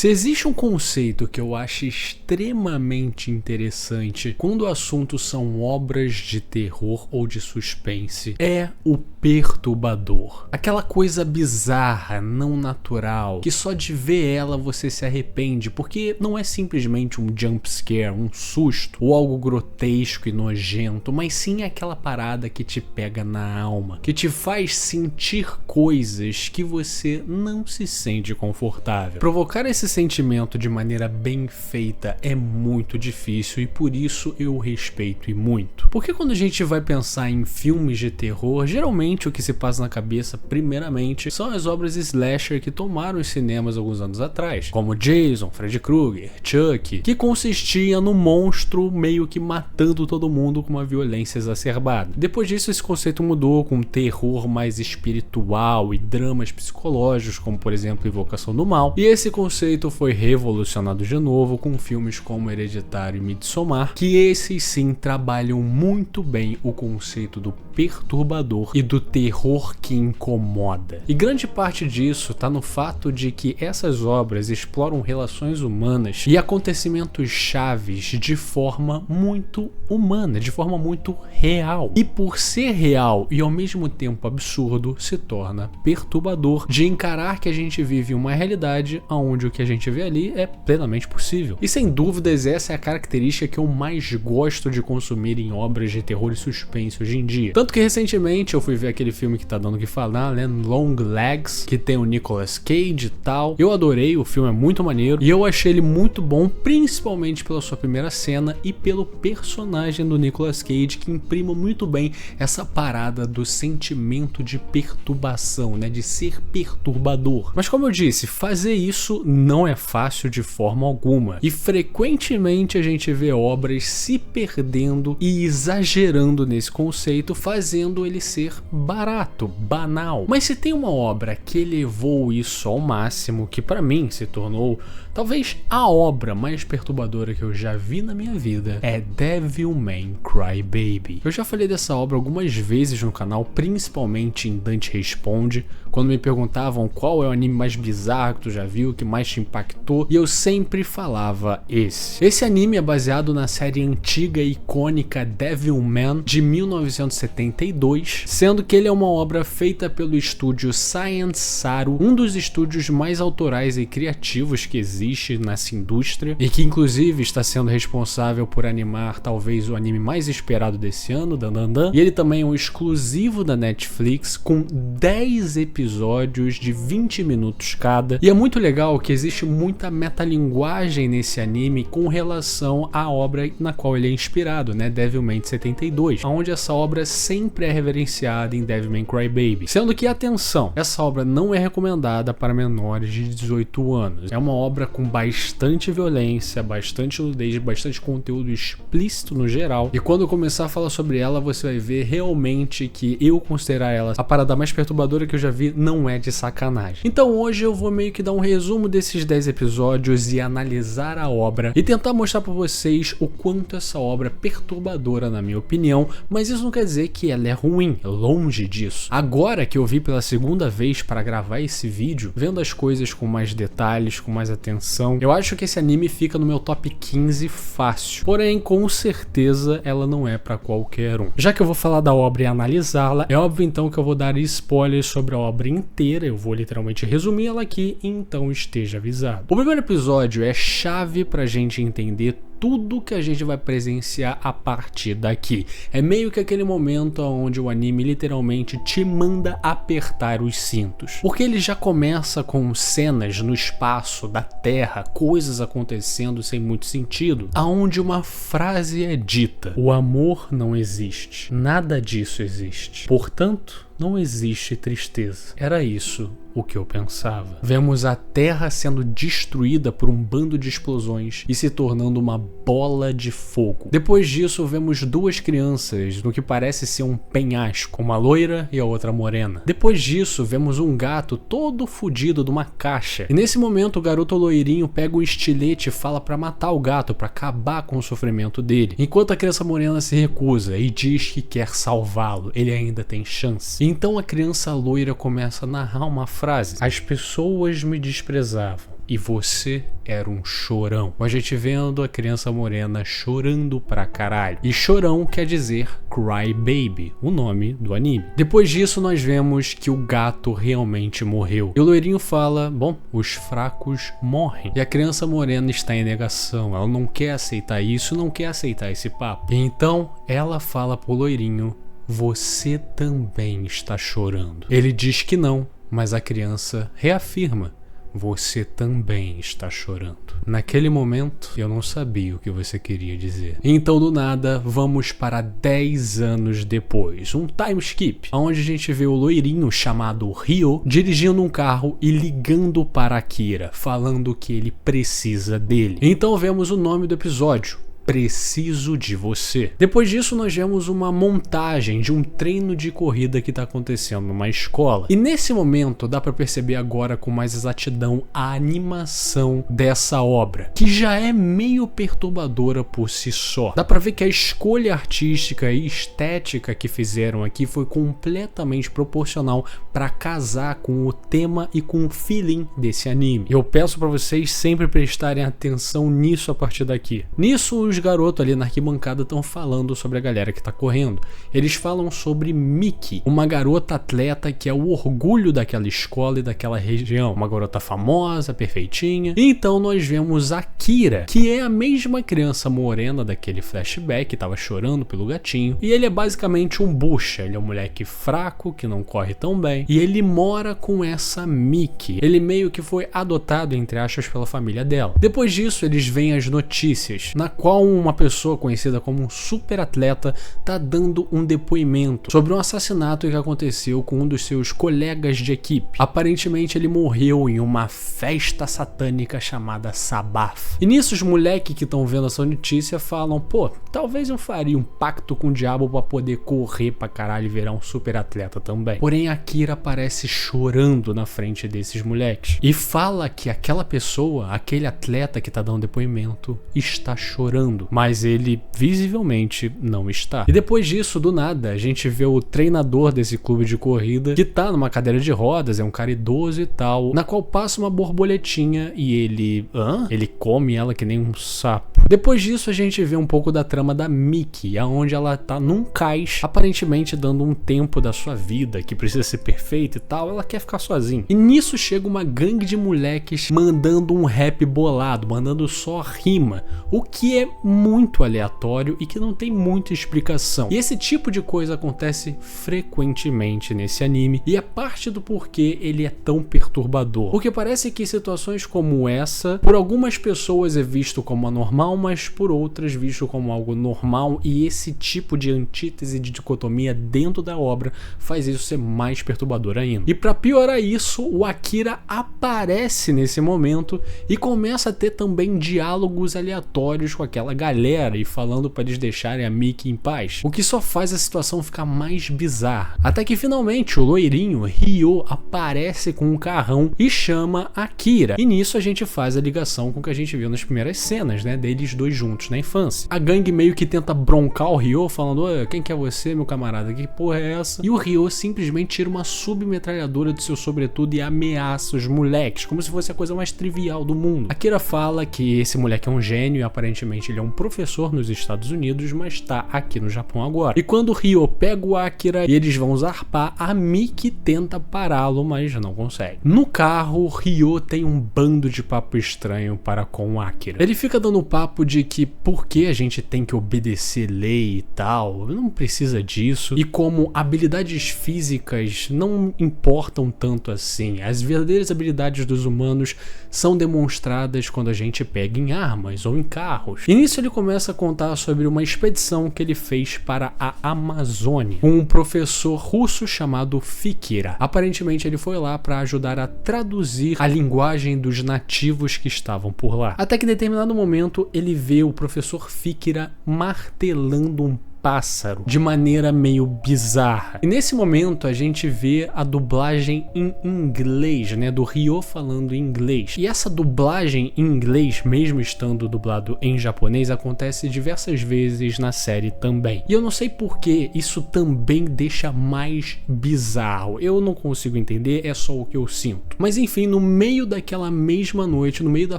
Se existe um conceito que eu acho extremamente interessante quando o assunto são obras de terror ou de suspense, é o perturbador. Aquela coisa bizarra, não natural, que só de ver ela você se arrepende, porque não é simplesmente um jump scare, um susto, ou algo grotesco e nojento, mas sim aquela parada que te pega na alma, que te faz sentir coisas que você não se sente confortável. Provocar esse sentimento de maneira bem feita é muito difícil e por isso eu respeito e muito. Porque quando a gente vai pensar em filmes de terror, geralmente o que se passa na cabeça, primeiramente, são as obras slasher que tomaram os cinemas alguns anos atrás, como Jason, Freddy Krueger, Chuck, que consistia no monstro meio que matando todo mundo com uma violência exacerbada. Depois disso, esse conceito mudou com um terror mais espiritual e dramas psicológicos, como por exemplo Invocação do Mal, e esse conceito foi revolucionado de novo com filmes como Hereditário e Midsommar, que esses sim trabalham muito bem o conceito do perturbador e do terror que incomoda. E grande parte disso está no fato de que essas obras exploram relações humanas e acontecimentos chaves de forma muito humana, de forma muito real. E por ser real e ao mesmo tempo absurdo, se torna perturbador de encarar que a gente vive uma realidade onde o que a gente vê ali é plenamente possível. E sem dúvidas essa é a característica que eu mais gosto de consumir em obras de terror e suspense hoje em dia. Tanto que recentemente eu fui ver aquele filme que tá dando o que falar, né? Long Legs, que tem o Nicolas Cage e tal. Eu adorei, o filme é muito maneiro e eu achei ele muito bom, principalmente pela sua primeira cena e pelo personagem do Nicolas Cage, que imprime muito bem essa parada do sentimento de perturbação, né? De ser perturbador. Mas como eu disse, fazer isso não é fácil de forma alguma. E frequentemente a gente vê obras se perdendo e exagerando nesse conceito, fazendo ele ser barato, banal. Mas se tem uma obra que elevou isso ao máximo, que pra mim se tornou talvez a obra mais perturbadora que eu já vi na minha vida, é Devilman Crybaby. Eu já falei dessa obra algumas vezes no canal, principalmente em Dante Responde, quando me perguntavam qual é o anime mais bizarro que tu já viu, que mais te impactou, e eu sempre falava esse. Esse anime é baseado na série antiga e icônica Devilman de 1972, sendo que ele é uma obra feita pelo estúdio Science Saru, um dos estúdios mais autorais e criativos que existe nessa indústria, e que inclusive está sendo responsável por animar talvez o anime mais esperado desse ano, Dandandan, e ele também é um exclusivo da Netflix, com 10 episódios de 20 minutos cada, e é muito legal que existe muita metalinguagem nesse anime com relação à obra na qual ele é inspirado, né, Devilman de 72, onde essa obra sempre é reverenciada em Devilman Crybaby, sendo que, atenção, essa obra não é recomendada para menores de 18 anos, é uma obra com bastante violência, bastante nudez, bastante conteúdo explícito no geral, e quando eu começar a falar sobre ela, você vai ver realmente que eu considerar ela a parada mais perturbadora que eu já vi não é de sacanagem. Então hoje eu vou meio que dar um resumo desses 10 episódios e analisar a obra e tentar mostrar para vocês o quanto essa obra é perturbadora na minha opinião, mas isso não quer dizer que ela é ruim, longe disso. Agora que eu vi pela segunda vez para gravar esse vídeo, vendo as coisas com mais detalhes, com mais atenção, eu acho que esse anime fica no meu top 15 fácil. Porém, com certeza, ela não é pra qualquer um. Já que eu vou falar da obra e analisá-la, é óbvio então que eu vou dar spoilers sobre a obra inteira, eu vou literalmente resumir ela aqui, então esteja avisado. O primeiro episódio é chave pra gente entender tudo que a gente vai presenciar a partir daqui. É meio que aquele momento onde o anime literalmente te manda apertar os cintos. Porque ele já começa com cenas no espaço, da Terra, coisas acontecendo sem muito sentido, aonde uma frase é dita: o amor não existe. Nada disso existe. Portanto, não existe tristeza. Era isso o que eu pensava. Vemos a Terra sendo destruída por um bando de explosões e se tornando uma bola de fogo. Depois disso, vemos duas crianças no que parece ser um penhasco, uma loira e a outra morena. Depois disso, vemos um gato todo fudido de uma caixa. E nesse momento, o garoto loirinho pega um estilete e fala pra matar o gato, pra acabar com o sofrimento dele. Enquanto a criança morena se recusa e diz que quer salvá-lo, ele ainda tem chance. Então a criança loira começa a narrar uma frase: as pessoas me desprezavam, e você era um chorão. A gente vendo a criança morena chorando pra caralho. E chorão quer dizer Cry Baby, o nome do anime. Depois disso nós vemos que o gato realmente morreu. E o loirinho fala, bom, os fracos morrem. E a criança morena está em negação. Ela não quer aceitar isso, não quer aceitar esse papo. E então ela fala pro loirinho, você também está chorando. Ele diz que não, mas a criança reafirma, você também está chorando. Naquele momento, eu não sabia o que você queria dizer. Então, do nada, vamos para 10 anos depois. Um time skip, onde a gente vê o loirinho chamado Ryo dirigindo um carro e ligando para Akira, falando que ele precisa dele. Então vemos o nome do episódio. Preciso de você. Depois disso nós vemos uma montagem de um treino de corrida que está acontecendo numa escola. E nesse momento dá para perceber agora com mais exatidão a animação dessa obra, que já é meio perturbadora por si só. Dá para ver que a escolha artística e estética que fizeram aqui foi completamente proporcional para casar com o tema e com o feeling desse anime. Eu peço para vocês sempre prestarem atenção nisso a partir daqui. Nisso os garotos ali na arquibancada estão falando sobre a galera que tá correndo. Eles falam sobre Miki, uma garota atleta que é o orgulho daquela escola e daquela região. Uma garota famosa, perfeitinha. E então nós vemos Akira, que é a mesma criança morena daquele flashback, que tava chorando pelo gatinho. E ele é basicamente um bucha. Ele é um moleque fraco, que não corre tão bem. E ele mora com essa Miki. Ele meio que foi adotado, entre aspas, pela família dela. Depois disso, eles veem as notícias, na qual uma pessoa conhecida como um super atleta tá dando um depoimento sobre um assassinato que aconteceu com um dos seus colegas de equipe. Aparentemente ele morreu em uma festa satânica chamada Sabbath. E nisso os moleques que estão vendo essa notícia falam, pô, talvez eu faria um pacto com o diabo pra poder correr pra caralho e virar um super atleta também. Porém Akira aparece chorando na frente desses moleques e fala que aquela pessoa, aquele atleta que tá dando depoimento, está chorando. Mas ele visivelmente não está. E depois disso, do nada, a gente vê o treinador desse clube de corrida que tá numa cadeira de rodas, é um cara idoso e tal, na qual passa uma borboletinha e ele... Ele come ela que nem um sapo. Depois disso, a gente vê um pouco da trama da Miki, aonde ela tá num cais, aparentemente dando um tempo da sua vida, que precisa ser perfeita e tal, ela quer ficar sozinha. E nisso chega uma gangue de moleques mandando um rap bolado, mandando só rima, o que é muito aleatório e que não tem muita explicação. E esse tipo de coisa acontece frequentemente nesse anime e é parte do porquê ele é tão perturbador. Porque parece que situações como essa, por algumas pessoas é visto como anormal, mas por outras visto como algo normal, e esse tipo de antítese de dicotomia dentro da obra faz isso ser mais perturbador ainda. E para piorar isso, o Akira aparece nesse momento e começa a ter também diálogos aleatórios com aquela galera e falando para eles deixarem a Miki em paz, o que só faz a situação ficar mais bizarra. Até que finalmente o loirinho Ryo aparece com um carrão e chama Akira, e nisso a gente faz a ligação com o que a gente viu nas primeiras cenas, né, deles dois juntos na infância. A gangue meio que tenta broncar o Ryo falando, quem que é você, meu camarada, que porra é essa? E o Ryo simplesmente tira uma submetralhadora do seu sobretudo e ameaça os moleques, como se fosse a coisa mais trivial do mundo. Akira fala que esse moleque é um gênio e aparentemente ele é um professor nos Estados Unidos, mas tá aqui no Japão agora. E quando o Ryo pega o Akira e eles vão zarpar, a Miki tenta pará-lo, mas não consegue. No carro, o Ryo tem um bando de papo estranho para com o Akira. Ele fica dando papo de que por que a gente tem que obedecer lei e tal, não precisa disso, e como habilidades físicas não importam tanto assim. As verdadeiras habilidades dos humanos são demonstradas quando a gente pega em armas ou em carros. E nisso ele começa a contar sobre uma expedição que ele fez para a Amazônia com um professor russo chamado Fikira. Aparentemente ele foi lá para ajudar a traduzir a linguagem dos nativos que estavam por lá. Até que em determinado momento ele vê o professor Fikira martelando um pássaro de maneira meio bizarra. E nesse momento a gente vê a dublagem em inglês, né, do Ryo falando em inglês. E essa dublagem em inglês, mesmo estando dublado em japonês, acontece diversas vezes na série também. E eu não sei por que isso também deixa mais bizarro. Eu não consigo entender, é só o que eu sinto. Mas enfim, no meio daquela mesma noite, no meio da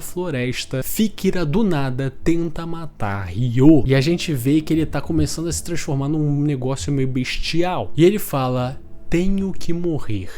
floresta, Fikira do nada tenta matar Ryo. E a gente vê que ele tá começando a se transformar num negócio meio bestial. E ele fala: tenho que morrer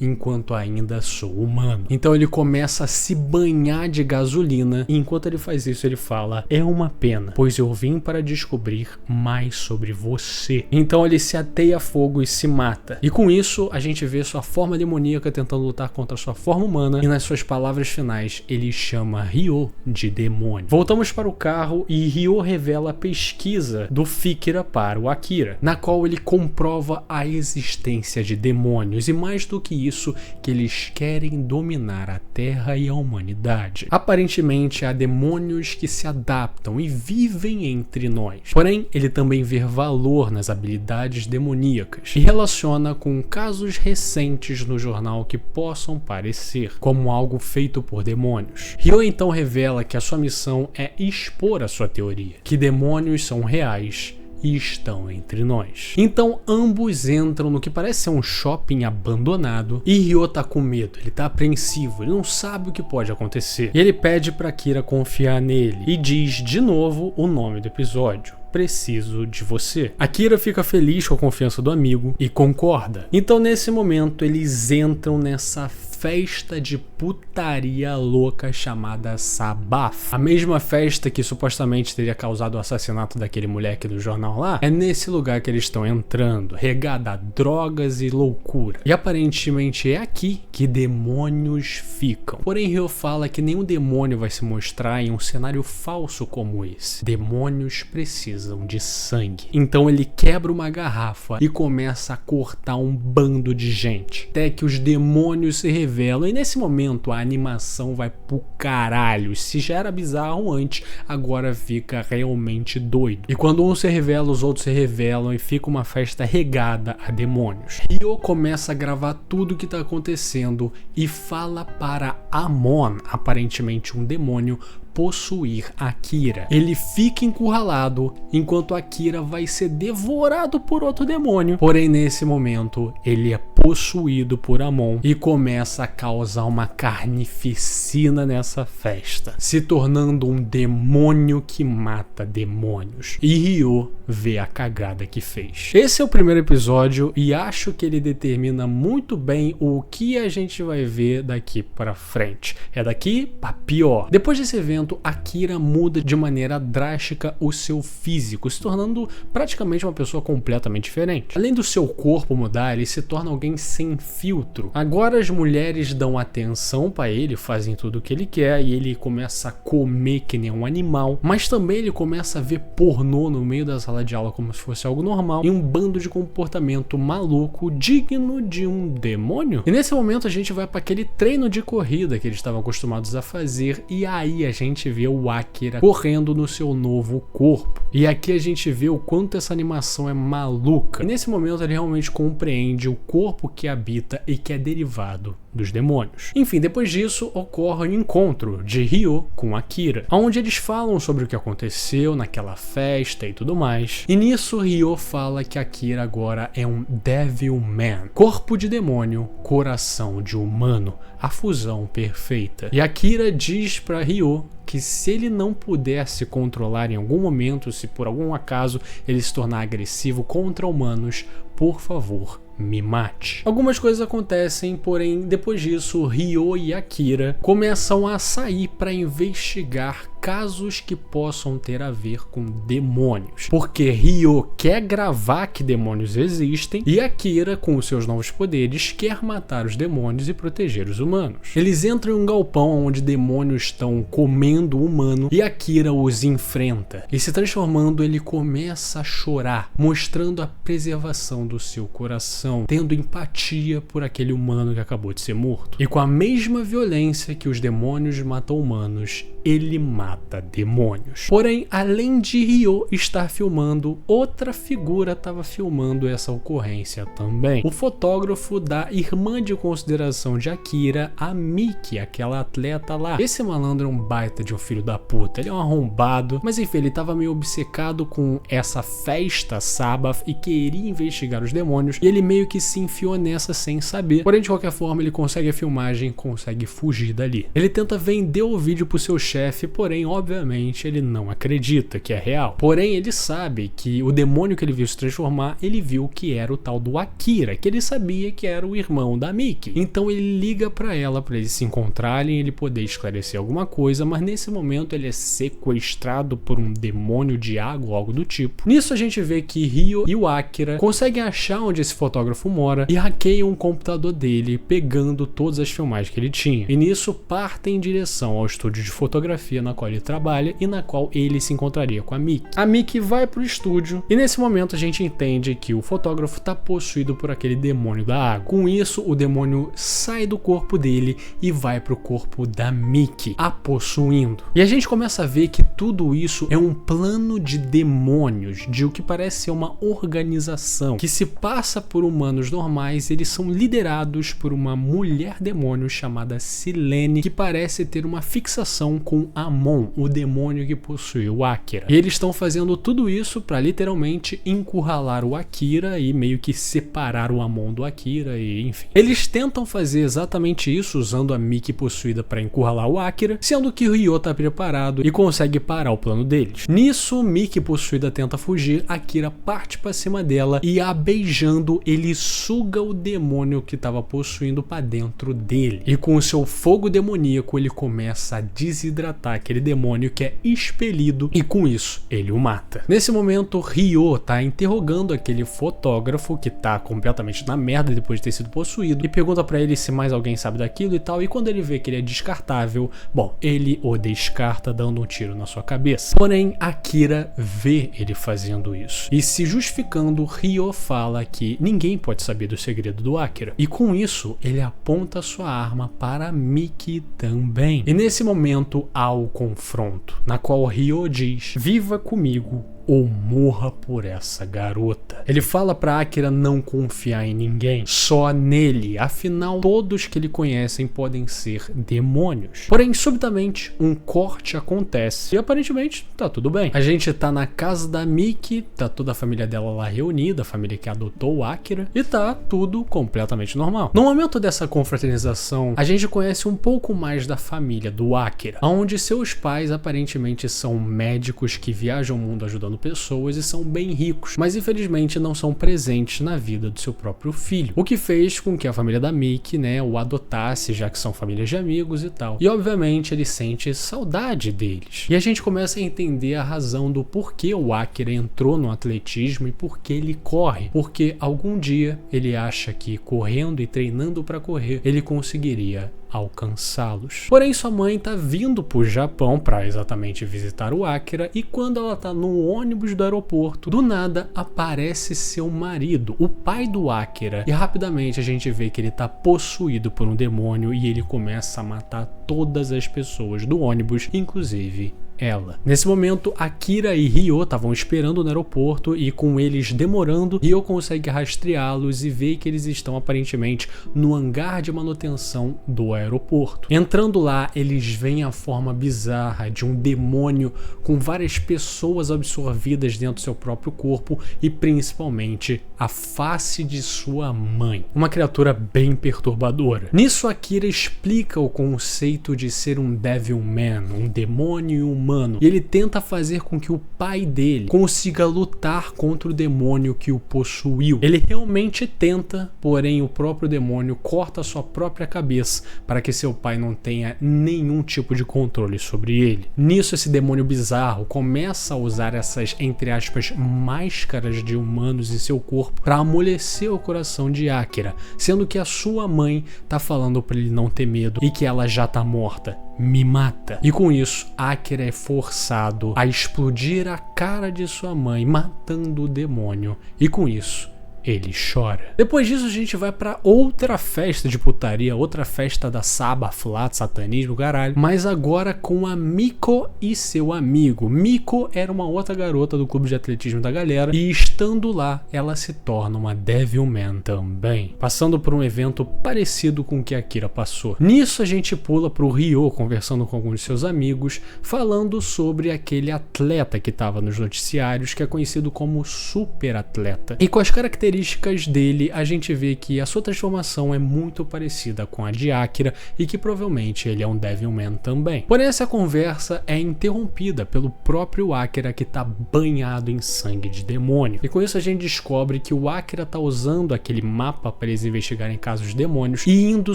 enquanto ainda sou humano. Então ele começa a se banhar de gasolina, e enquanto ele faz isso ele fala: é uma pena, pois eu vim para descobrir mais sobre você. Então ele se ateia a fogo e se mata. E com isso a gente vê sua forma demoníaca tentando lutar contra sua forma humana, e nas suas palavras finais ele chama Ryo de demônio. Voltamos para o carro e Ryo revela a pesquisa do Fikira para o Akira, na qual ele comprova a existência de demônios, e mais do que isso, que eles querem dominar a Terra e a humanidade. Aparentemente há demônios que se adaptam e vivem entre nós. Porém, ele também vê valor nas habilidades demoníacas e relaciona com casos recentes no jornal que possam parecer como algo feito por demônios. Ryo então revela que a sua missão é expor a sua teoria, que demônios são reais e estão entre nós. Então ambos entram no que parece ser um shopping abandonado e Ryo tá com medo, ele tá apreensivo, ele não sabe o que pode acontecer. E ele pede pra Akira confiar nele e diz de novo o nome do episódio: preciso de você. Akira fica feliz com a confiança do amigo e concorda. Então nesse momento eles entram nessa festa de putaria louca chamada Sabaf. A mesma festa que supostamente teria causado o assassinato daquele moleque do jornal lá, é nesse lugar que eles estão entrando, regada a drogas e loucura. E aparentemente é aqui que demônios ficam. Porém Ryo fala que nenhum demônio vai se mostrar em um cenário falso como esse. Demônios precisam de sangue. Então ele quebra uma garrafa e começa a cortar um bando de gente, até que os demônios se revelam. E nesse momento a animação vai pro caralho. Se já era bizarro antes, agora fica realmente doido. E quando um se revela, os outros se revelam e fica uma festa regada a demônios. Ryo começa a gravar tudo que tá acontecendo e fala para Amon, aparentemente um demônio, possuir Akira. Ele fica encurralado enquanto Akira vai ser devorado por outro demônio. Porém nesse momento ele é possuído por Amon e começa a causar uma carnificina nessa festa, se tornando um demônio que mata demônios. E Ryo vê a cagada que fez. Esse é o primeiro episódio e acho que ele determina muito bem o que a gente vai ver daqui para frente. É daqui pra pior. Depois desse evento, Akira muda de maneira drástica o seu físico, se tornando praticamente uma pessoa completamente diferente. Além do seu corpo mudar, ele se torna alguém sem filtro. Agora as mulheres dão atenção para ele, fazem tudo o que ele quer e ele começa a comer que nem um animal, mas também ele começa a ver pornô no meio da sala de aula como se fosse algo normal e um bando de comportamento maluco digno de um demônio. E nesse momento a gente vai para aquele treino de corrida que eles estavam acostumados a fazer e aí a gente vê o Akira correndo no seu novo corpo. E aqui a gente vê o quanto essa animação é maluca. E nesse momento ele realmente compreende o corpo que habita e que é derivado dos demônios. Enfim, depois disso ocorre um encontro de Ryo com Akira, onde eles falam sobre o que aconteceu naquela festa e tudo mais. E nisso Ryo fala que Akira agora é um Devil Man, corpo de demônio, coração de humano, a fusão perfeita. E Akira diz para Ryo que se ele não puder se controlar em algum momento, se por algum acaso ele se tornar agressivo contra humanos, por favor, me mate. Algumas coisas acontecem, porém depois disso Ryo e Akira começam a sair para investigar casos que possam ter a ver com demônios, porque Ryo quer gravar que demônios existem e Akira, com os seus novos poderes, quer matar os demônios e proteger os humanos. Eles entram em um galpão onde demônios estão comendo o humano e Akira os enfrenta e, se transformando, ele começa a chorar, mostrando a preservação do seu coração, tendo empatia por aquele humano que acabou de ser morto. E com a mesma violência que os demônios matam humanos, ele mata mata demônios. Porém, além de Ryo estar filmando, outra figura estava filmando essa ocorrência também. O fotógrafo da irmã de consideração de Akira, a Miki, aquela atleta lá. Esse malandro é um baita de um filho da puta, ele é um arrombado, mas enfim, ele tava meio obcecado com essa festa Sabbath e queria investigar os demônios, e ele meio que se enfiou nessa sem saber. Porém, de qualquer forma, ele consegue a filmagem, consegue fugir dali. Ele tenta vender o vídeo pro seu chefe, porém, obviamente, ele não acredita que é real. Porém, ele sabe que o demônio que ele viu se transformar, ele viu que era o tal do Akira, que ele sabia que era o irmão da Miki. Então ele liga pra ela, pra eles se encontrarem, ele poder esclarecer alguma coisa, mas nesse momento ele é sequestrado por um demônio de água ou algo do tipo. Nisso a gente vê que Ryo e o Akira conseguem achar onde esse fotógrafo mora e hackeiam o computador dele, pegando todas as filmagens que ele tinha. E nisso partem em direção ao estúdio de fotografia na qual ele trabalha e na qual ele se encontraria com a Miki. A Miki vai pro estúdio e nesse momento a gente entende que o fotógrafo está possuído por aquele demônio da água. Com isso, o demônio sai do corpo dele e vai pro corpo da Miki, a possuindo. E a gente começa a ver que tudo isso é um plano de demônios, de o que parece ser uma organização que se passa por humanos normais. Eles são liderados por uma mulher demônio chamada Silene, que parece ter uma fixação com Amon, o demônio que possuiu o Akira. E eles estão fazendo tudo isso para literalmente encurralar o Akira e meio que separar o Amon do Akira, e enfim. Eles tentam fazer exatamente isso usando a Miki possuída para encurralar o Akira, sendo que o Ryo tá preparado e consegue parar o plano deles. Nisso, Miki possuída tenta fugir, Akira parte para cima dela e, a beijando, ele suga o demônio que estava possuindo para dentro dele. E com o seu fogo demoníaco, ele começa a desidratar aquele demônio, que é expelido, e com isso, ele o mata. Nesse momento, Ryo tá interrogando aquele fotógrafo que tá completamente na merda depois de ter sido possuído e pergunta pra ele se mais alguém sabe daquilo e tal, e quando ele vê que ele é descartável, bom, ele o descarta dando um tiro na sua cabeça. Porém, Akira vê ele fazendo isso e, se justificando, Ryo fala que ninguém pode saber do segredo do Akira, e com isso ele aponta sua arma para Miki também. E nesse momento há o confronto, na qual Ryo diz: "Viva comigo ou morra por essa garota." Ele fala pra Akira não confiar em ninguém, só nele, afinal todos que ele conhecem podem ser demônios. Porém, subitamente, um corte acontece e aparentemente tá tudo bem. A gente tá na casa da Miki, tá toda a família dela lá reunida, a família que adotou o Akira, e tá tudo completamente normal. No momento dessa confraternização, a gente conhece um pouco mais da família do Akira, onde seus pais aparentemente são médicos que viajam o mundo ajudando pessoas e são bem ricos, mas infelizmente não são presentes na vida do seu próprio filho, o que fez com que a família da Miki, o adotasse, já que são famílias de amigos e tal. E obviamente ele sente saudade deles. E a gente começa a entender a razão do porquê o Akira entrou no atletismo e por que ele corre, porque algum dia ele acha que correndo e treinando para correr ele conseguiria alcançá-los. Porém, sua mãe tá vindo pro Japão para exatamente visitar o Akira, e quando ela tá no ônibus do aeroporto, do nada aparece seu marido, o pai do Akira, e rapidamente a gente vê que ele tá possuído por um demônio e ele começa a matar todas as pessoas do ônibus, inclusive ela. Nesse momento, Akira e Ryo estavam esperando no aeroporto e, com eles demorando, Ryo consegue rastreá-los e vê que eles estão aparentemente no hangar de manutenção do aeroporto. Entrando lá, eles veem a forma bizarra de um demônio com várias pessoas absorvidas dentro do seu próprio corpo e principalmente a face de sua mãe. Uma criatura bem perturbadora. Nisso, Akira explica o conceito de ser um Devilman, um demônio humano, e ele tenta fazer com que o pai dele consiga lutar contra o demônio que o possuiu. Ele realmente tenta, porém o próprio demônio corta sua própria cabeça para que seu pai não tenha nenhum tipo de controle sobre ele. Nisso, esse demônio bizarro começa a usar essas, entre aspas, máscaras de humanos em seu corpo para amolecer o coração de Akira, sendo que a sua mãe tá falando para ele não ter medo e que ela já tá morta. Me mata. E com isso, Akira é forçado a explodir a cara de sua mãe, matando o demônio. E com isso, ele chora. Depois disso a gente vai pra outra festa de putaria, outra festa da Sabbath lá, de satanismo, caralho, mas agora com a Miko e seu amigo. Miko era uma outra garota do clube de atletismo da galera e estando lá, ela se torna uma Devilman também, passando por um evento parecido com o que a Akira passou. Nisso a gente pula pro Ryo conversando com alguns de seus amigos, falando sobre aquele atleta que estava nos noticiários, que é conhecido como super atleta. E com as características dele, a gente vê que a sua transformação é muito parecida com a de Akira e que provavelmente ele é um Devilman também. Porém, essa conversa é interrompida pelo próprio Akira, que tá banhado em sangue de demônio. E com isso a gente descobre que o Akira tá usando aquele mapa para eles investigarem casos de demônios e indo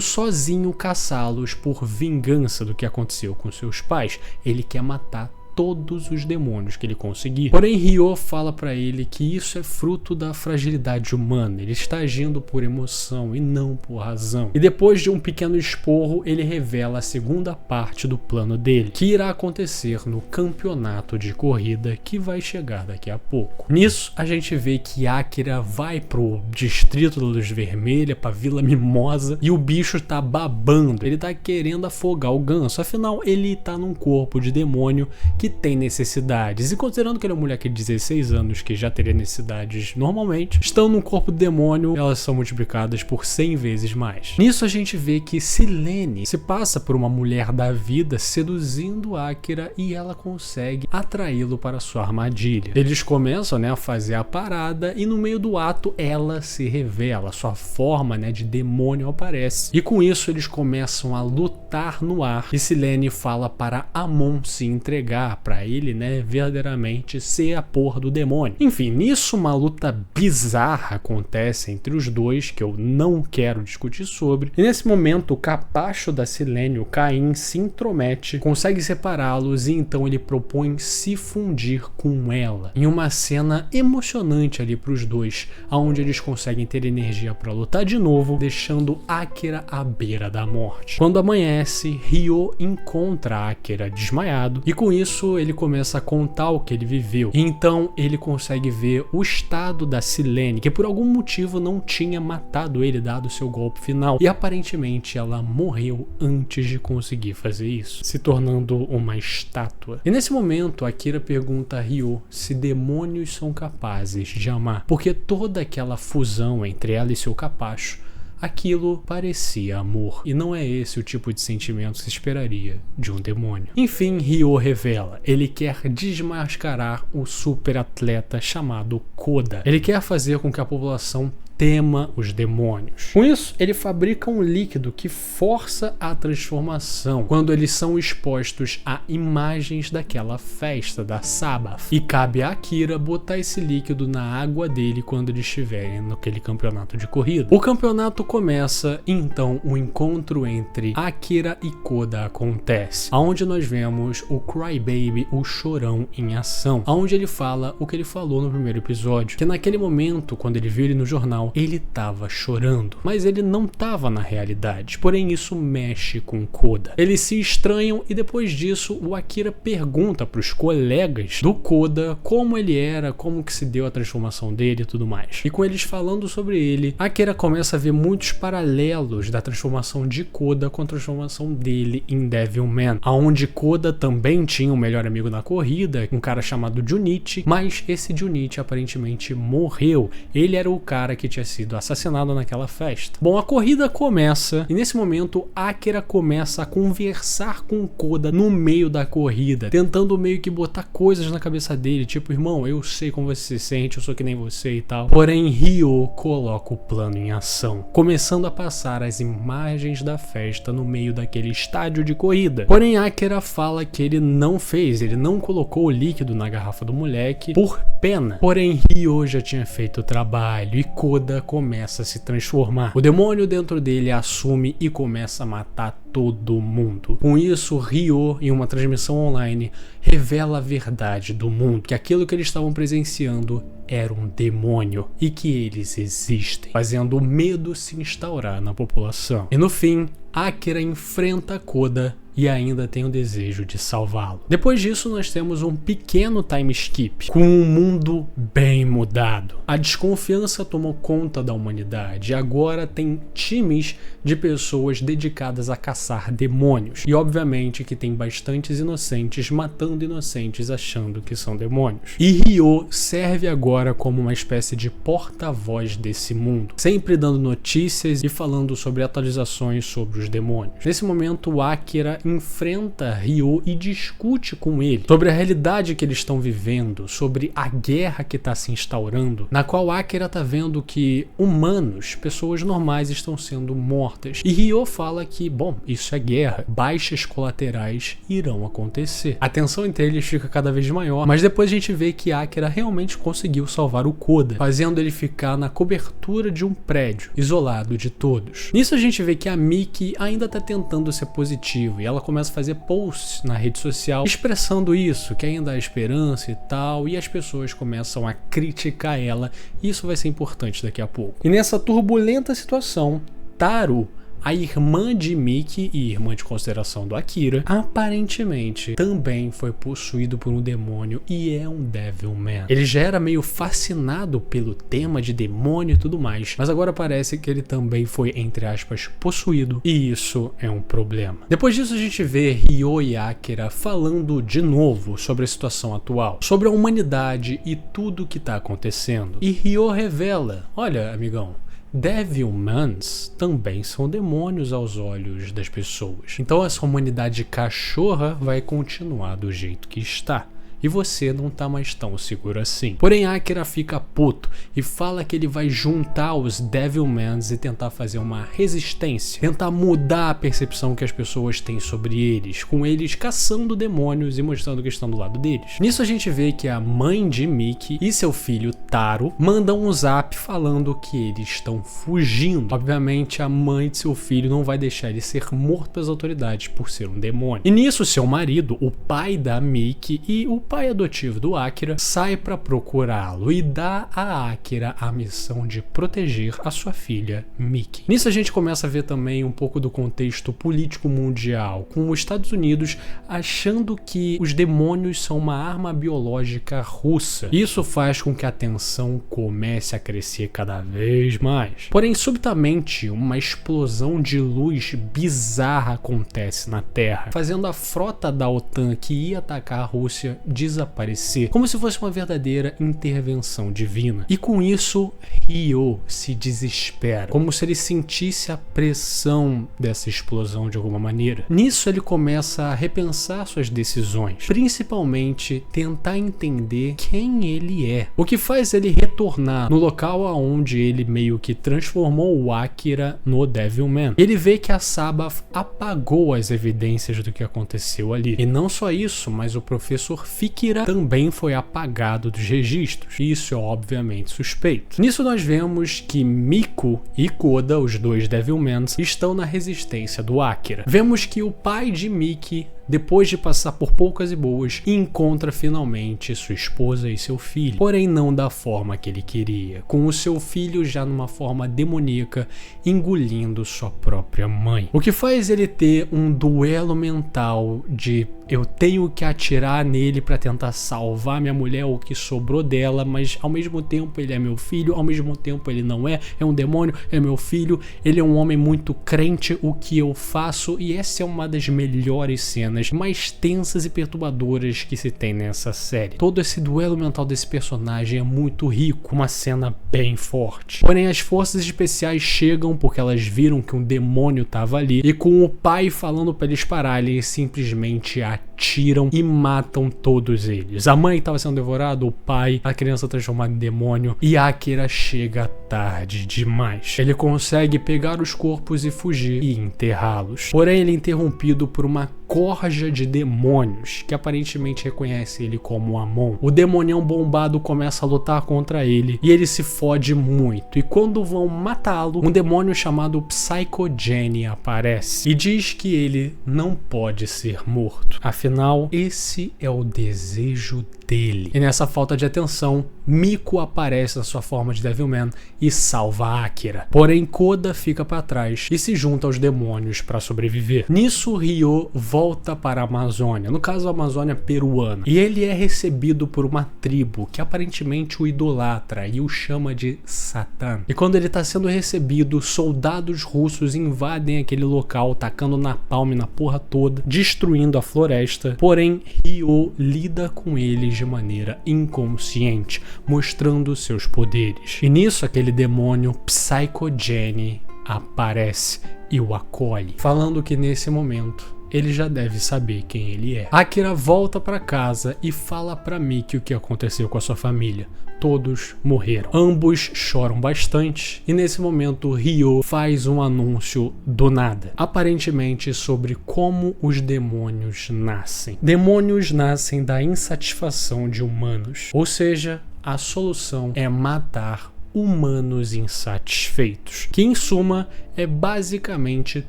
sozinho caçá-los por vingança do que aconteceu com seus pais. Ele quer matar todos os demônios que ele conseguir. Porém, Ryo fala pra ele que isso é fruto da fragilidade humana. Ele está agindo por emoção e não por razão. E depois de um pequeno esporro, ele revela a segunda parte do plano dele, que irá acontecer no campeonato de corrida que vai chegar daqui a pouco. Nisso, a gente vê que Akira vai pro distrito da Luz Vermelha, pra Vila Mimosa, e o bicho tá babando. Ele tá querendo afogar o ganso. Afinal, ele tá num corpo de demônio que tem necessidades, e considerando que ele é um moleque de 16 anos que já teria necessidades normalmente, estando num corpo de demônio, elas são multiplicadas por 100 vezes mais. Nisso a gente vê que Silene se passa por uma mulher da vida seduzindo Akira e ela consegue atraí-lo para sua armadilha. Eles começam, a fazer a parada e no meio do ato ela se revela, sua forma, de demônio aparece. E com isso eles começam a lutar no ar e Silene fala para Amon se entregar pra ele, verdadeiramente ser a porra do demônio. Enfim, nisso uma luta bizarra acontece entre os dois, que eu não quero discutir sobre. E nesse momento o capacho da Silene, o Caim, se intromete, consegue separá-los e então ele propõe se fundir com ela. Em uma cena emocionante ali pros dois, onde eles conseguem ter energia pra lutar de novo, deixando Akira à beira da morte. Quando amanhece, Ryo encontra Akira desmaiado e com isso ele começa a contar o que ele viveu. E então ele consegue ver o estado da Silene, que por algum motivo não tinha matado ele dado seu golpe final. E aparentemente ela morreu antes de conseguir fazer isso, se tornando uma estátua. E nesse momento Akira pergunta a Ryo se demônios são capazes de amar, porque toda aquela fusão entre ela e seu capacho, aquilo parecia amor, e não é esse o tipo de sentimento que se esperaria de um demônio. Enfim, Ryo revela, ele quer desmascarar o super atleta chamado Koda. Ele quer fazer com que a população tema os demônios. Com isso, ele fabrica um líquido que força a transformação quando eles são expostos a imagens daquela festa da Sabbath. E cabe a Akira botar esse líquido na água dele quando eles estiverem naquele campeonato de corrida. O campeonato começa, e então o encontro entre Akira e Koda acontece, onde nós vemos o Crybaby, o chorão, em ação, onde ele fala o que ele falou no primeiro episódio, que naquele momento, quando ele viu ele no jornal, ele tava chorando, mas ele não tava na realidade. Porém, isso mexe com Koda. Eles se estranham e depois disso o Akira pergunta pros colegas do Koda como ele era, como que se deu a transformação dele e tudo mais. E com eles falando sobre ele, Akira começa a ver muitos paralelos da transformação de Koda com a transformação dele em Devilman, aonde Koda também tinha um melhor amigo na corrida, um cara chamado Junichi, mas esse Junichi aparentemente morreu. Ele era o cara que tinha sido assassinado naquela festa. Bom, a corrida começa e nesse momento Akira começa a conversar com Koda no meio da corrida, tentando meio que botar coisas na cabeça dele, tipo, irmão, eu sei como você se sente, eu sou que nem você e tal. Porém, Ryo coloca o plano em ação, começando a passar as imagens da festa no meio daquele estádio de corrida. Porém, Akira fala que ele não fez, ele não colocou o líquido na garrafa do moleque por pena. Porém, Ryo já tinha feito o trabalho e Koda começa a se transformar. O demônio dentro dele assume e começa a matar todo mundo. Com isso, Ryo, em uma transmissão online, revela a verdade do mundo, que aquilo que eles estavam presenciando era um demônio e que eles existem, fazendo o medo se instaurar na população. E no fim, Akira enfrenta Koda e ainda tem o desejo de salvá-lo. Depois disso, nós temos um pequeno time skip, com um mundo bem mudado. A desconfiança tomou conta da humanidade e agora tem times de pessoas dedicadas a caçar demônios. E obviamente que tem bastantes inocentes matando inocentes achando que são demônios. E Ryo serve agora como uma espécie de porta-voz desse mundo, sempre dando notícias e falando sobre atualizações sobre os demônios. Nesse momento, Akira enfrenta Ryo e discute com ele sobre a realidade que eles estão vivendo, sobre a guerra que está se instaurando, na qual Akira está vendo que humanos, pessoas normais, estão sendo mortas. E Ryo fala que, bom, isso é guerra, baixas colaterais irão acontecer. A tensão entre eles fica cada vez maior, mas depois a gente vê que Akira realmente conseguiu salvar o Koda, fazendo ele ficar na cobertura de um prédio, isolado de todos. Nisso a gente vê que a Miki ainda está tentando ser positiva e ela começa a fazer posts na rede social expressando isso, que ainda há esperança e tal, e as pessoas começam a criticar ela, e isso vai ser importante daqui a pouco. E nessa turbulenta situação, Taro, a irmã de Miki e irmã de consideração do Akira, aparentemente também foi possuído por um demônio e é um Devilman. Ele já era meio fascinado pelo tema de demônio e tudo mais, mas agora parece que ele também foi, entre aspas, possuído, e isso é um problema. Depois disso a gente vê Ryo e Akira falando de novo sobre a situação atual, sobre a humanidade e tudo o que está acontecendo. E Ryo revela, olha, amigão, Devilmans também são demônios aos olhos das pessoas. Então essa humanidade cachorra vai continuar do jeito que está. E você não tá mais tão seguro assim. Porém, Akira fica puto e fala que ele vai juntar os Devilmans e tentar fazer uma resistência, tentar mudar a percepção que as pessoas têm sobre eles, com eles caçando demônios e mostrando que estão do lado deles. Nisso a gente vê que a mãe de Miki e seu filho Taro mandam um zap falando que eles estão fugindo. Obviamente a mãe de seu filho não vai deixar ele ser morto pelas autoridades por ser um demônio. E nisso seu marido, o pai da Miki e o pai adotivo do Akira, sai para procurá-lo e dá a Akira a missão de proteger a sua filha Miki. Nisso a gente começa a ver também um pouco do contexto político mundial, com os Estados Unidos achando que os demônios são uma arma biológica russa. Isso faz com que a tensão comece a crescer cada vez mais. Porém, subitamente, uma explosão de luz bizarra acontece na Terra, fazendo a frota da OTAN que ia atacar a Rússia desaparecer, como se fosse uma verdadeira intervenção divina. E com isso, Ryo se desespera, como se ele sentisse a pressão dessa explosão de alguma maneira. Nisso ele começa a repensar suas decisões, principalmente tentar entender quem ele é, o que faz ele retornar no local aonde ele meio que transformou o Akira no Devilman. Ele vê que a Saba apagou as evidências do que aconteceu ali. E não só isso, mas o professor Fikira também foi apagado dos registros. Isso é obviamente suspeito. Nisso nós vemos que Miku e Koda, os dois Devilmans, estão na resistência do Akira. Vemos que o pai de Miki, depois de passar por poucas e boas, encontra finalmente sua esposa e seu filho, porém não da forma que ele queria, com o seu filho já numa forma demoníaca, engolindo sua própria mãe. O que faz ele ter um duelo mental de eu tenho que atirar nele para tentar salvar minha mulher, o que sobrou dela, mas ao mesmo tempo ele é meu filho, ao mesmo tempo ele não é um demônio, é meu filho, ele é um homem muito crente, o que eu faço? E essa é uma das melhores cenas, mais tensas e perturbadoras que se tem nessa série. Todo esse duelo mental desse personagem é muito rico, uma cena bem forte. Porém, as forças especiais chegam porque elas viram que um demônio estava ali, e com o pai falando para eles pararem, eles simplesmente atiram e matam todos eles. A mãe estava sendo devorada, o pai, a criança transformada em demônio, e Akira chega tarde demais. Ele consegue pegar os corpos e fugir e enterrá-los. Porém, ele é interrompido por uma corja de demônios que aparentemente reconhece ele como Amon. O demonião bombado começa a lutar contra ele e ele se fode muito. E quando vão matá-lo, um demônio chamado Psychogeny aparece e diz que ele não pode ser morto. Afinal, esse é o desejo dele. E nessa falta de atenção, Miko aparece na sua forma de Devilman e salva Akira. Porém, Koda fica para trás e se junta aos demônios para sobreviver. Nisso, Ryo volta para a Amazônia, no caso a Amazônia peruana, e ele é recebido por uma tribo que aparentemente o idolatra e o chama de Satã. E quando ele está sendo recebido, soldados russos invadem aquele local, tacando napalm na porra toda, destruindo a floresta. Porém, Ryo lida com eles de maneira inconsciente, mostrando seus poderes. E nisso, aquele demônio Psycho Jenny aparece e o acolhe, falando que nesse momento ele já deve saber quem ele é. Akira volta para casa e fala para Miki o que aconteceu com a sua família. Todos morreram. Ambos choram bastante e nesse momento Ryo faz um anúncio do nada, aparentemente sobre como os demônios nascem. Demônios nascem da insatisfação de humanos, ou seja, a solução é matar humanos insatisfeitos, que em suma é basicamente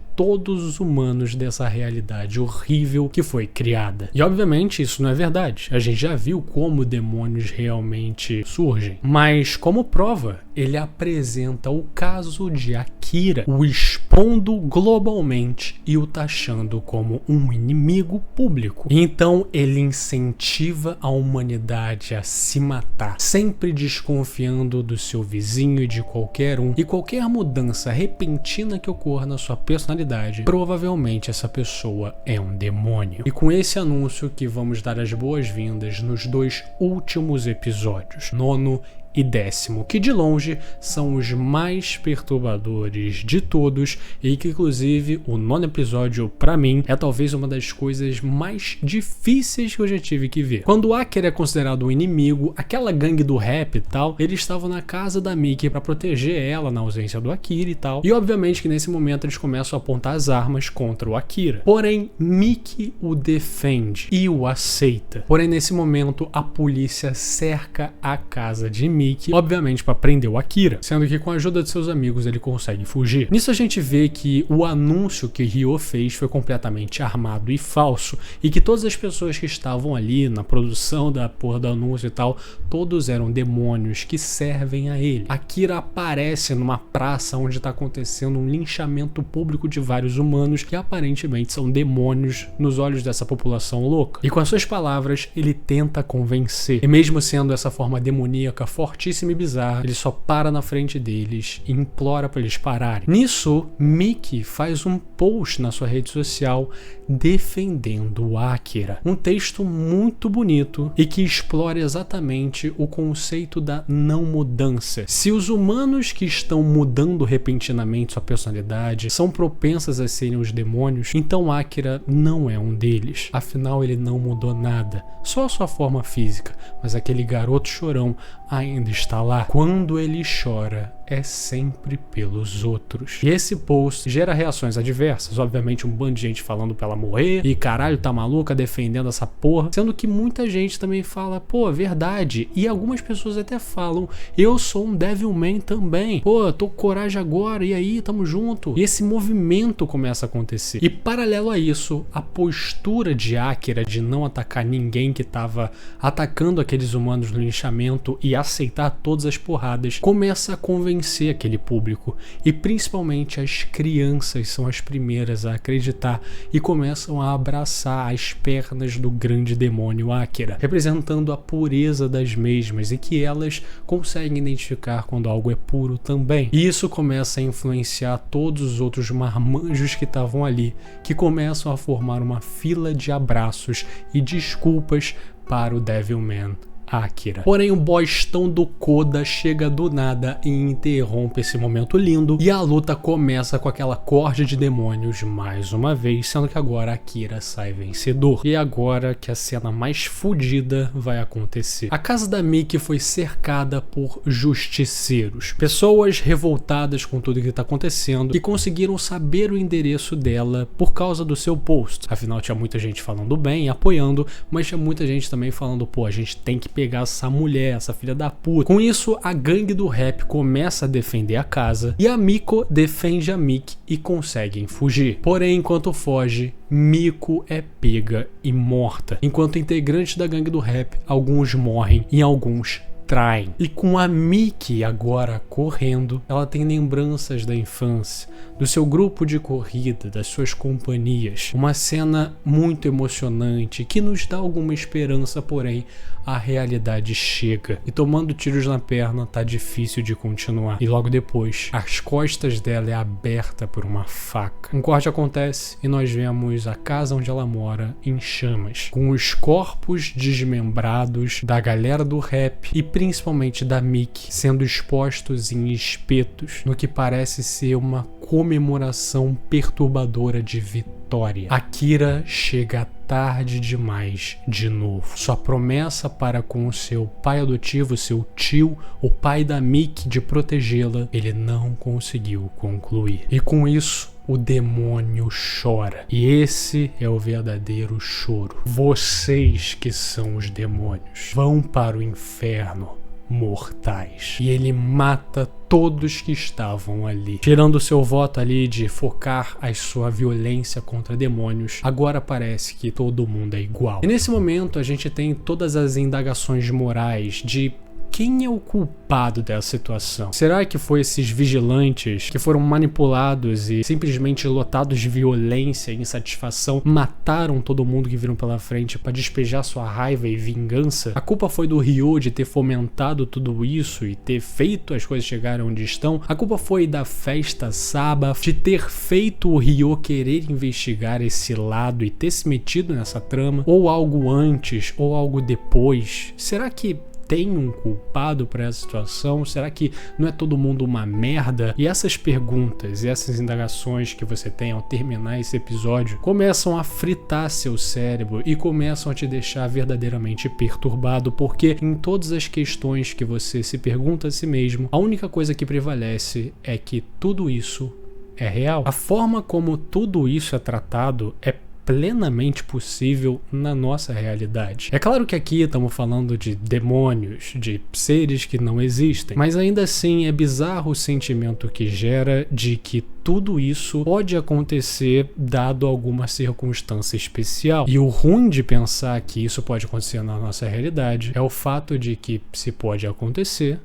todos os humanos dessa realidade horrível que foi criada. E obviamente isso não é verdade, a gente já viu como demônios realmente surgem, mas como prova, ele apresenta o caso de Akira, o expondo globalmente e o taxando como um inimigo público. Então ele incentiva a humanidade a se matar, sempre desconfiando do seu vizinho e de qualquer um, e qualquer mudança repentina que ocorra na sua personalidade, provavelmente essa pessoa é um demônio. E com esse anúncio que vamos dar as boas-vindas nos 2 últimos episódios, 9º e 10º, que de longe são os mais perturbadores de todos e que inclusive o 9º episódio pra mim é talvez uma das coisas mais difíceis que eu já tive que ver. Quando o Akira é considerado um inimigo, aquela gangue do rap e tal, eles estavam na casa da Miki pra proteger ela na ausência do Akira e tal, e obviamente que nesse momento eles começam a apontar as armas contra o Akira. Porém, Miki o defende e o aceita. Porém, nesse momento a polícia cerca a casa de Miki, obviamente para prender o Akira, sendo que com a ajuda de seus amigos ele consegue fugir. Nisso a gente vê que o anúncio que Ryo fez foi completamente armado e falso, e que todas as pessoas que estavam ali na produção da porra do anúncio e tal, todos eram demônios que servem a ele. Akira aparece numa praça onde está acontecendo um linchamento público de vários humanos que aparentemente são demônios nos olhos dessa população louca. E com as suas palavras ele tenta convencer, e mesmo sendo essa forma demoníaca fortíssima e bizarra, ele só para na frente deles e implora para eles pararem. Nisso, Miki faz um post na sua rede social defendendo o Akira. Um texto muito bonito e que explora exatamente o conceito da não mudança. Se os humanos que estão mudando repentinamente sua personalidade são propensas a serem os demônios, então Akira não é um deles. Afinal, ele não mudou nada, só a sua forma física, mas aquele garoto chorão ainda está lá. Quando ele chora, é sempre pelos outros. E esse post gera reações adversas, obviamente um bando de gente falando pra ela morrer, e caralho, tá maluca defendendo essa porra, sendo que muita gente também fala, pô, verdade, e algumas pessoas até falam, eu sou um Devilman também, pô, tô com coragem agora, e aí, tamo junto. E esse movimento começa a acontecer. E paralelo a isso, a postura de Akira de não atacar ninguém que tava atacando aqueles humanos no linchamento e aceitar todas as porradas, começa a convencer aquele público, e principalmente as crianças são as primeiras a acreditar e começam a abraçar as pernas do grande demônio Akira, representando a pureza das mesmas e que elas conseguem identificar quando algo é puro também. E isso começa a influenciar todos os outros marmanjos que estavam ali, que começam a formar uma fila de abraços e desculpas para o Devilman Akira. Porém, o bostão do Koda chega do nada e interrompe esse momento lindo, e a luta começa com aquela corda de demônios mais uma vez, sendo que agora Akira sai vencedor. E agora que a cena mais fodida vai acontecer. A casa da Miki foi cercada por justiceiros, pessoas revoltadas com tudo que está acontecendo, que conseguiram saber o endereço dela por causa do seu post. Afinal, tinha muita gente falando bem, apoiando, mas tinha muita gente também falando, pô, a gente tem que pegar essa mulher, essa filha da puta. Com isso, a gangue do rap começa a defender a casa e a Miko defende a Mickey e conseguem fugir. Porém, enquanto foge, Miko é pega e morta. Enquanto integrantes da gangue do rap, alguns morrem e alguns traem. E com a Mickey agora correndo, ela tem lembranças da infância, do seu grupo de corrida, das suas companhias. Uma cena muito emocionante que nos dá alguma esperança, porém a realidade chega. E tomando tiros na perna tá difícil de continuar. E logo depois, as costas dela é aberta por uma faca. Um corte acontece e nós vemos a casa onde ela mora em chamas, com os corpos desmembrados da galera do rap e principalmente da Mickey sendo expostos em espetos, no que parece ser uma comemoração perturbadora de vitória. Akira chega tarde demais de novo. Sua promessa para com o seu pai adotivo, seu tio, o pai da Mickey, de protegê-la, ele não conseguiu concluir. E com isso, o demônio chora. E esse é o verdadeiro choro. Vocês que são os demônios vão para o inferno, mortais. E ele mata todos que estavam ali, tirando seu voto ali de focar a sua violência contra demônios. Agora parece que todo mundo é igual. E nesse momento a gente tem todas as indagações morais de quem é o culpado dessa situação? Será que foi esses vigilantes que foram manipulados e simplesmente lotados de violência e insatisfação mataram todo mundo que viram pela frente para despejar sua raiva e vingança? A culpa foi do Ryo de ter fomentado tudo isso e ter feito as coisas chegarem onde estão? A culpa foi da festa Saba de ter feito o Ryo querer investigar esse lado e ter se metido nessa trama? Ou algo antes, ou algo depois? Será que tem um culpado para essa situação? Será que não é todo mundo uma merda? E essas perguntas e essas indagações que você tem ao terminar esse episódio começam a fritar seu cérebro e começam a te deixar verdadeiramente perturbado, porque em todas as questões que você se pergunta a si mesmo, a única coisa que prevalece é que tudo isso é real. A forma como tudo isso é tratado é plenamente possível na nossa realidade. É claro que aqui estamos falando de demônios, de seres que não existem, mas ainda assim é bizarro o sentimento que gera de que tudo isso pode acontecer dado alguma circunstância especial. E o ruim de pensar que isso pode acontecer na nossa realidade é o fato de que se pode acontecer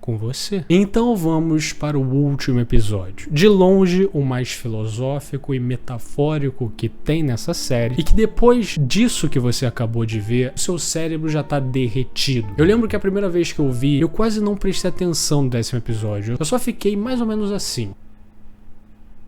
com você. Então vamos para o último episódio. De longe, o mais filosófico e metafórico que tem nessa série, e que depois disso que você acabou de ver, o seu cérebro já tá derretido. Eu lembro que a primeira vez que eu vi, eu quase não prestei atenção no 10º episódio. Eu só fiquei mais ou menos assim.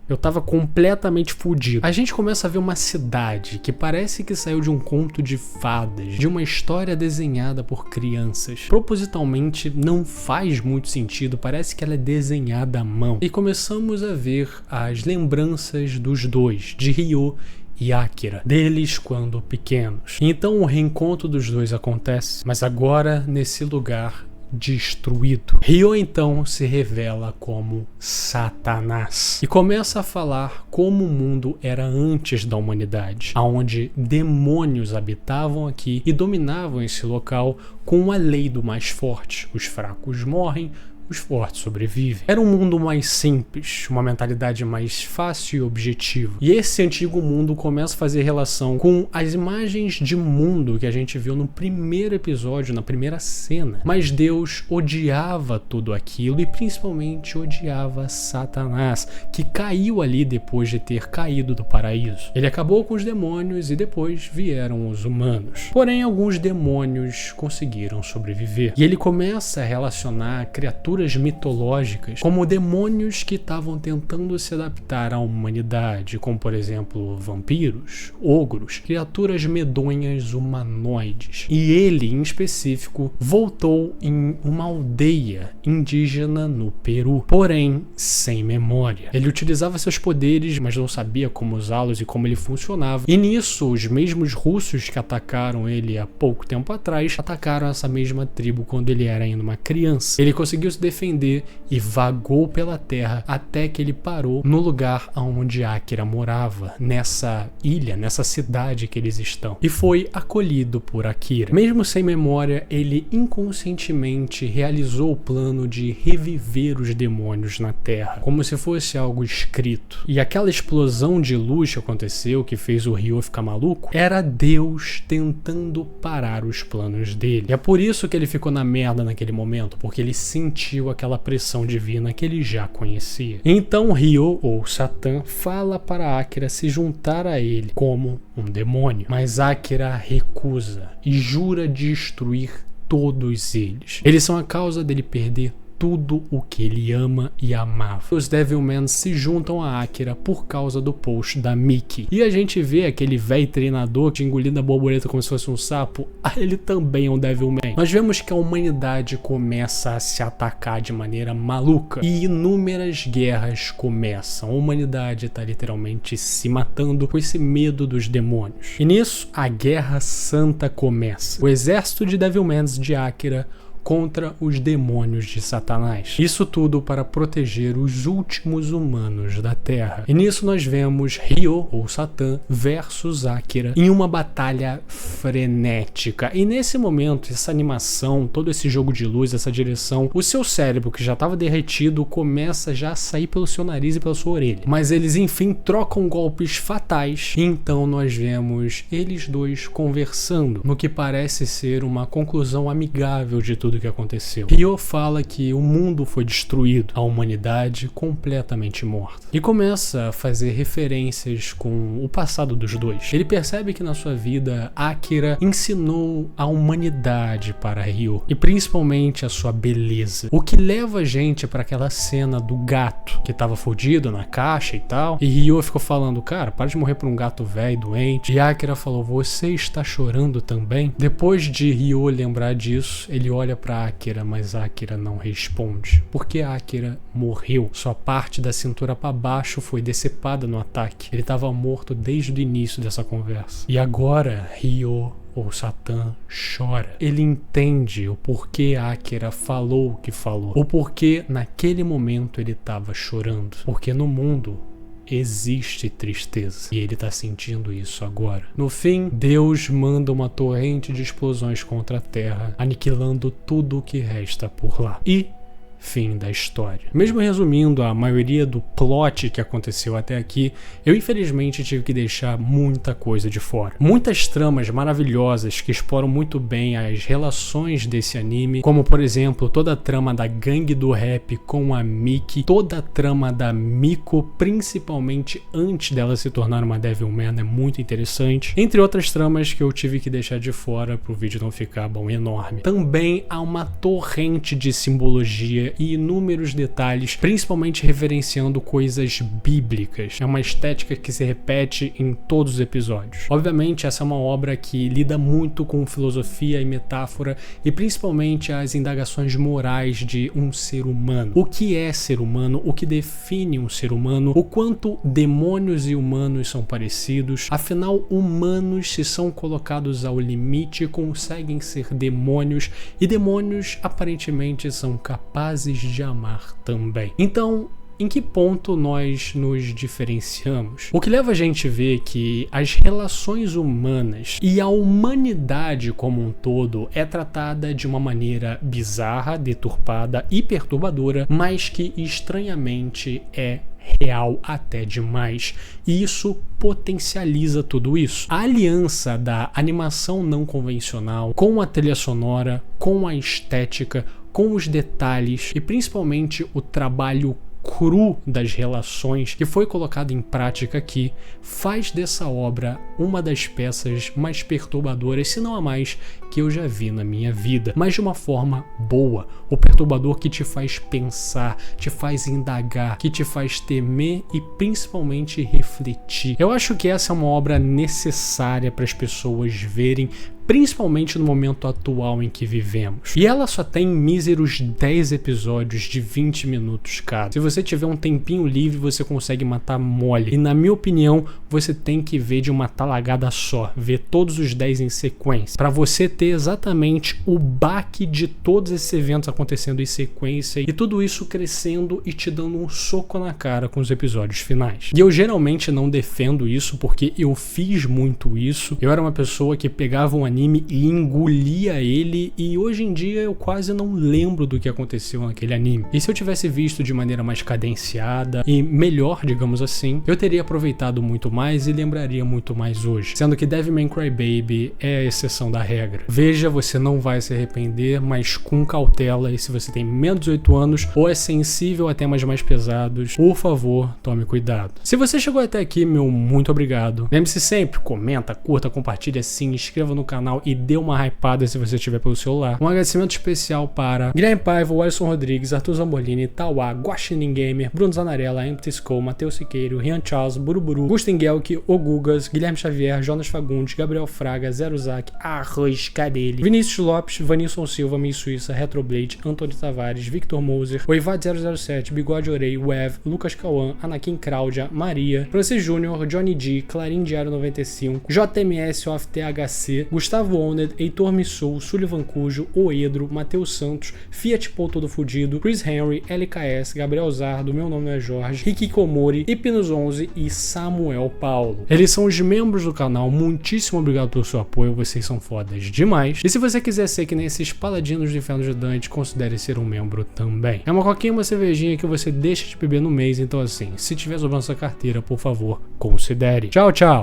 Eu tava completamente fudido. A gente começa a ver uma cidade que parece que saiu de um conto de fadas, de uma história desenhada por crianças. Propositalmente não faz muito sentido, parece que ela é desenhada à mão. E começamos a ver as lembranças dos dois, de Ryo e Akira, deles quando pequenos. Então o reencontro dos dois acontece, mas agora nesse lugar destruído. Ryo então se revela como Satanás e começa a falar como o mundo era antes da humanidade, aonde demônios habitavam aqui e dominavam esse local com a lei do mais forte. Os fracos morrem, os fortes sobrevivem. Era um mundo mais simples, uma mentalidade mais fácil e objetiva. E esse antigo mundo começa a fazer relação com as imagens de mundo que a gente viu no primeiro episódio, na primeira cena. Mas Deus odiava tudo aquilo e principalmente odiava Satanás, que caiu ali depois de ter caído do paraíso. Ele acabou com os demônios e depois vieram os humanos. Porém, alguns demônios conseguiram sobreviver. E ele começa a relacionar criaturas mitológicas como demônios que estavam tentando se adaptar à humanidade, como por exemplo vampiros, ogros, criaturas medonhas humanoides. E ele, em específico, voltou em uma aldeia indígena no Peru, porém sem memória. Ele utilizava seus poderes, mas não sabia como usá-los e como ele funcionava. E nisso, os mesmos russos que atacaram ele há pouco tempo atrás, atacaram essa mesma tribo quando ele era ainda uma criança. Ele conseguiu se defender e vagou pela terra até que ele parou no lugar onde Akira morava, nessa ilha, nessa cidade que eles estão, e foi acolhido por Akira. Mesmo sem memória, ele inconscientemente realizou o plano de reviver os demônios na terra, como se fosse algo escrito. E aquela explosão de luz que aconteceu, que fez o Ryo ficar maluco, era Deus tentando parar os planos dele. E é por isso que ele ficou na merda naquele momento, porque ele sentiu aquela pressão divina que ele já conhecia. Então Ryo, ou Satã, fala para Akira se juntar a ele como um demônio, mas Akira recusa e jura destruir todos eles. Eles são a causa dele perder tudo o que ele ama e amava. Os Devilman se juntam a Akira por causa do post da Miki. E a gente vê aquele velho treinador que engolindo a borboleta como se fosse um sapo, ele também é um Devilman. Nós vemos que a humanidade começa a se atacar de maneira maluca e inúmeras guerras começam. A humanidade está literalmente se matando com esse medo dos demônios. E nisso, a Guerra Santa começa. O exército de Devilmans de Akira contra os demônios de Satanás. Isso tudo para proteger os últimos humanos da Terra. E nisso nós vemos Ryo, ou Satã, versus Akira em uma batalha frenética. E nesse momento, essa animação, todo esse jogo de luz, essa direção, o seu cérebro, que já estava derretido, começa já a sair pelo seu nariz e pela sua orelha. Mas eles, enfim, trocam golpes fatais. E então nós vemos eles dois conversando, no que parece ser uma conclusão amigável de tudo que aconteceu. Ryo fala que o mundo foi destruído, a humanidade completamente morta. E começa a fazer referências com o passado dos dois. Ele percebe que na sua vida, Akira ensinou a humanidade para Ryo, e principalmente a sua beleza. O que leva a gente para aquela cena do gato, que estava fodido na caixa e tal, e Ryo ficou falando, cara, para de morrer por um gato velho, doente. E Akira falou, você está chorando também? Depois de Ryo lembrar disso, ele olha para Akira, mas Akira não responde, porque Akira morreu. Sua parte da cintura para baixo foi decepada no ataque. Ele estava morto desde o início dessa conversa. E agora Ryo, ou Satã, chora. Ele entende o porquê Akira falou o que falou, o porquê naquele momento ele estava chorando, porque no mundo existe tristeza e ele tá sentindo isso agora. No fim, Deus manda uma torrente de explosões contra a Terra, aniquilando tudo o que resta por lá. E fim da história. Mesmo resumindo a maioria do plot que aconteceu até aqui, eu infelizmente tive que deixar muita coisa de fora. Muitas tramas maravilhosas que exploram muito bem as relações desse anime, como por exemplo toda a trama da gangue do rap com a Miki, toda a trama da Miko, principalmente antes dela se tornar uma Devilman, é muito interessante, entre outras tramas que eu tive que deixar de fora pro vídeo não ficar bom e enorme. Também há uma torrente de simbologia e inúmeros detalhes, principalmente referenciando coisas bíblicas. É uma estética que se repete em todos os episódios. Obviamente, essa é uma obra que lida muito com filosofia e metáfora, e principalmente as indagações morais de um ser humano. O que é ser humano? O que define um ser humano? O quanto demônios e humanos são parecidos? Afinal, humanos, se são colocados ao limite, conseguem ser demônios, e demônios aparentemente são capazes de amar também. Então, em que ponto nós nos diferenciamos? O que leva a gente a ver que as relações humanas e a humanidade como um todo é tratada de uma maneira bizarra, deturpada e perturbadora, mas que estranhamente é real até demais, e isso potencializa tudo isso. A aliança da animação não convencional com a trilha sonora, com a estética, com os detalhes e principalmente o trabalho cru das relações que foi colocado em prática aqui, faz dessa obra uma das peças mais perturbadoras, se não a mais, que eu já vi na minha vida, mas de uma forma boa. O perturbador que te faz pensar, te faz indagar, que te faz temer e principalmente refletir. Eu acho que essa é uma obra necessária para as pessoas verem, principalmente no momento atual em que vivemos. E ela só tem míseros 10 episódios de 20 minutos cada. Se você tiver um tempinho livre, você consegue matar mole. E na minha opinião, você tem que ver de uma talagada só, ver todos os 10 em sequência, para você ter exatamente o baque de todos esses eventos acontecendo em sequência e tudo isso crescendo e te dando um soco na cara com os episódios finais. E eu geralmente não defendo isso porque eu fiz muito isso. Eu era uma pessoa que pegava um anime e engolia ele, e hoje em dia eu quase não lembro do que aconteceu naquele anime. E se eu tivesse visto de maneira mais cadenciada e melhor, digamos assim, eu teria aproveitado muito mais e lembraria muito mais hoje. Sendo que Devilman Crybaby é a exceção da regra. Veja, você não vai se arrepender, mas com cautela, e se você tem menos de 18 anos ou é sensível a temas mais pesados, por favor, tome cuidado. Se você chegou até aqui, meu muito obrigado. Lembre-se sempre, comenta, curta, compartilha, se inscreva no canal e dê uma hypada se você estiver pelo celular. Um agradecimento especial para Guilherme Paiva, Alisson Rodrigues, Arthur Zambolini, Tauá, Guaxinim Gamer, Bruno Zanarella, Empty Skull, Matheus Siqueiro, Rian Charles, Buruburu, Gustin Gelk, Ogugas, Guilherme Xavier, Jonas Fagundes, Gabriel Fraga, Zero Zac, Arroz Cadelli, Vinícius Lopes, Vanilson Silva, Miss Suíça, Retroblade, Antônio Tavares, Victor Moser, Oivad 007, Bigode Orei, Wev, Lucas Cauã, Anakin Cláudia, Maria, Francis Júnior, Johnny D, Clarim Diário 95, JMS of THC, Gustavo Oned, Heitor Missul, Sullivan Cujo, Oedro, Matheus Santos, Fiat Paul Todo Fudido, Chris Henry, LKS, Gabriel Zardo, Meu Nome é Jorge, Ricky Komori, Hipnos 11 e Samuel Paulo. Eles são os membros do canal, muitíssimo obrigado pelo seu apoio, vocês são fodas demais. E se você quiser ser que nem esses paladinos do inferno de Dante, considere ser um membro também. É uma coquinha, uma cervejinha que você deixa de beber no mês, então assim, se tiver sobrando sua carteira, por favor, considere. Tchau, tchau!